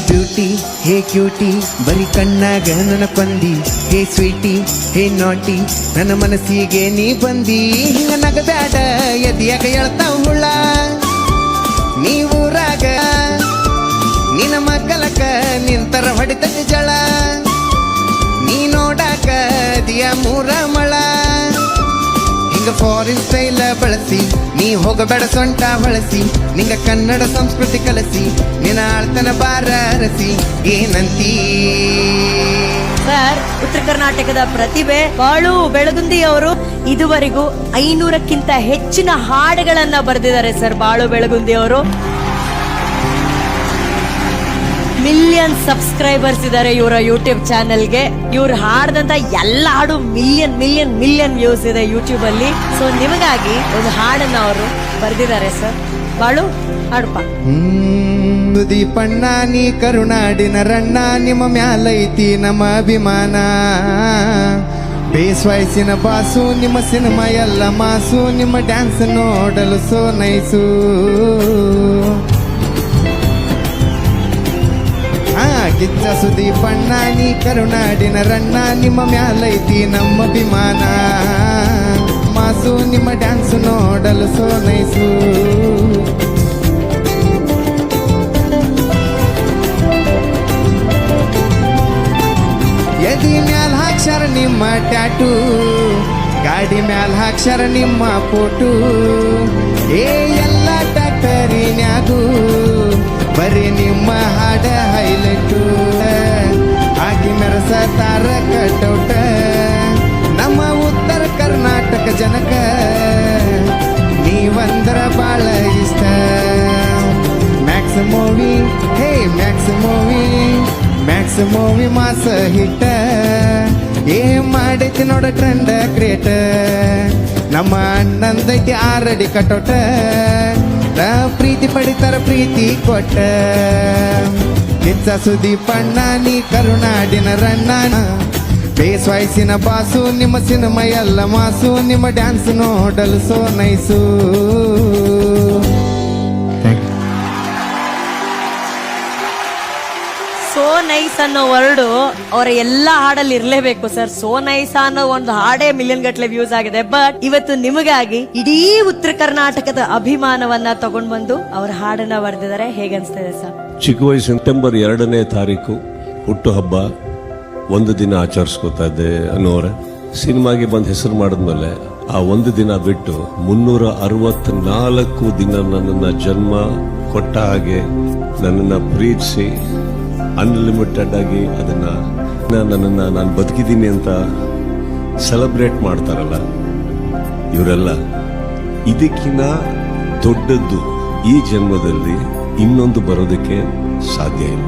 Beauty ಹೇ cutie ಬರೀ ಕಣ್ಣಾಗ ನನ್ನ ಕೊಂದಿ. ಹೇ ಸ್ವೀಟಿ ಹೇ ನಾಟಿ ನನ್ನ ಮನಸ್ಸಿಗೆ ನೀ ಬಂದಿ. ಹಿಂಗ ನಗಬ್ಯಾಡ ಎದಿಯಾಗ ಎಳ್ತಾವ ಹುಳ. ನೀವೂರಾಗ ನಿನ್ನ ಮಗ್ಗಲಕ ನಿಂತರ ಹೊಡಿತದ ಜಳ. ನೀ ನೋಡಾಕ ದಿಯ ಮೂರ ಮಳ. ಹಿಂಗ ಫಾರಿನ್ ಸ್ಟೈಲ ಬಳಸಿ ನೀ ಹೋಗಬೇಡ ಸೊಂಟ ಬಳಸಿ. ನಿಂಗ ಕನ್ನಡ ಸಂಸ್ಕೃತಿ ಕಲಸಿ ನಿನ್ನ ಆಳ್ತನ ಬಾರ ಅರಸಿ. ಏನಂತೀ ಸರ್, ಉತ್ತರ ಕರ್ನಾಟಕದ ಪ್ರತಿಭೆ ಬಾಳು ಬೆಳಗುಂದಿ ಅವರು ಇದುವರೆಗೂ 500ಕ್ಕಿಂತ ಹೆಚ್ಚಿನ ಹಾಡುಗಳನ್ನ ಬರೆದಿದ್ದಾರೆ ಸರ್. ಬಾಳು ಬೆಳಗುಂದಿ ಅವರು ಮಿಲಿಯನ್ ಸಬ್ಸ್ಕ್ರೈಬರ್ಸ್ ಇದ್ದಾರೆ ಇವರ ಯೂಟ್ಯೂಬ್ ಚಾನೆಲ್ಗೆ. ಇವ್ರು ಹಾಡ್ದಂತ ಎಲ್ಲ ಹಾಡು ಮಿಲಿಯನ್ ವ್ಯೂಸ್ ಇದೆ ಯೂಟ್ಯೂಬ್ ಅಲ್ಲಿ. ಸೊ ನಿಮಗಾಗಿ ಒಂದು ಹಾಡನ್ನ ಅವರು ಬರೆದಿದ್ದಾರೆ ಸರ್. ಬಾಳು ಹಾಡಪ್ಪ. ದೀಪಣ್ಣ ನೀ ಕರುನಾಡಿನ ರಣ್ಣ, ನಿಮ್ಮ ಮ್ಯಾಲೈತಿ ನಮ್ಮ ಅಭಿಮಾನ. ಬೇಸ್ ವಯಸ್ಸಿನ ಬಾಸು ನಿಮ್ಮ ಸಿನಿಮಾ ಎಲ್ಲ ಮಾಸು. ನಿಮ್ಮ ಡ್ಯಾನ್ಸ್ ನೋಡಲು ಸೋ ನೈಸು. ಕಿಚ್ಚ ಸುದೀಪಣ್ಣ ನೀ ಕರುನಾಡಿನ ರಣ್ಣ, ನಿಮ್ಮ ಮ್ಯಾಲೈತಿ ನಮ್ಮ ಅಭಿಮಾನ. ಮಾಸು ನಿಮ್ಮ ಡ್ಯಾನ್ಸ್ ನೋಡಲು ಸೋ ನೈಸು. ಎದಿ ಮ್ಯಾಲ್ ಹಾಕ್ಸರ ನಿಮ್ಮ ಟ್ಯಾಟೂ, ಗಾಡಿ ಮ್ಯಾಲ್ ಹಾಕ್ಸರ ನಿಮ್ಮ ಫೋಟೋ. ಏ ಎಲ್ಲ ಟ್ಯಾಕ್ಟರಿನ್ಯಾಗೂ ಬರೀ ನಿಮ್ಮ ಹಾಡ ಹೈಲೈಟು. ಆಗಿ ಮೆರಸ ತಾರ ಕಟೌಟ ನಮ್ಮ ಉತ್ತರ ಕರ್ನಾಟಕ ಜನಕ. ನೀವಂದ್ರ ಬಾಳ ಇಷ್ಟ. ಮ್ಯಾಕ್ಸ್ ಮೂವಿ ಹೇ ಮ್ಯಾಕ್ಸ್ ಮೂವಿ ಮಾಸ ಹಿಟ್ಟ. ಏನ್ ಮಾಡೈತಿ ನೋಡ ಟ್ರೆಂಡ್ ಕ್ರಿಯೇಟ. ನಮ್ಮ ಅಣ್ಣಂದೈತಿ ಆರಡಿ ಕಟೌಟ. ಪ್ರೀತಿ ಪಡಿತಾರ ಪ್ರೀತಿ ಕೊಟ್ಟ. ಕಿಚ್ಚ ಸುದೀಪಣ್ಣ ನೀ ಕರುನಾಡಿನ ರಣ್ಣ, ಬೇಸ್ ವಯಸ್ಸಿನ ಬಾಸು ನಿಮ್ಮ ಸಿನಿಮಾ ಎಲ್ಲ ಮಾಸು. ನಿಮ್ಮ ಡ್ಯಾನ್ಸ್ ನೋಡಲು ಸೋ ನೈಸು. ಸೋ ನೈಸ್ ಅನ್ನೋ ವರ್ಡು ಅವರ ಎಲ್ಲಾ ಹಾಡಲ್ಲಿ ಇರ್ಲೇಬೇಕು ಸರ್. ಸೋ ನೈಸ್ ಅನ್ನೋ ಒಂದು ಹಾಡೇ ಮಿಲಿಯನ್ ಗಟ್ಟಲೆ ವ್ಯೂಸ್ ಆಗಿದೆ. ಬಟ್ ಇವತ್ತು ನಿಮಗಾಗಿ ಇಡೀ ಉತ್ತರ ಕರ್ನಾಟಕದ ಅಭಿಮಾನವನ್ನ ತಗೊಂಡ್ ಬಂದು ಅವರ ಹಾಡನ್ನ ಬರೆದಿದ್ದಾರೆ. ಹೇಗನ್ಸ್ತಿದೆ ಸರ್? ಚಿಕ್ಕ ವಯಸ್ಸು ಸೆಪ್ಟೆಂಬರ್ 2ನೇ ತಾರೀಕು ಹುಟ್ಟು ಹಬ್ಬ ಒಂದು ದಿನ ಆಚರಿಸ್ಕೊತಾ ಇದ್ದೆ ಅನ್ನೋರೆ. ಸಿನಿಮಾಗೆ ಬಂದು ಹೆಸರು ಮಾಡಿದ್ಮೇಲೆ ಆ ಒಂದು ದಿನ ಬಿಟ್ಟು 364 ದಿನ ನನ್ನನ್ನ ಜನ್ಮ ಕೊಟ್ಟ ಹಾಗೆ ನನ್ನನ್ನ ಪ್ರೀತಿಸಿ ಅನ್ಲಿಮಿಟೆಡ್ ಆಗಿ ನನ್ನನ್ನ ನಾನು ಬದುಕಿದ್ದೀನಿ ಅಂತ ಸೆಲೆಬ್ರೇಟ್ ಮಾಡ್ತಾರಲ್ಲ ಇವರೆಲ್ಲ, ಇದಕ್ಕಿಂತ ದೊಡ್ಡದ್ದು ಈ ಜನ್ಮದಲ್ಲಿ ಇನ್ನೊಂದು ಬರೋದಕ್ಕೆ ಸಾಧ್ಯ ಇಲ್ಲ.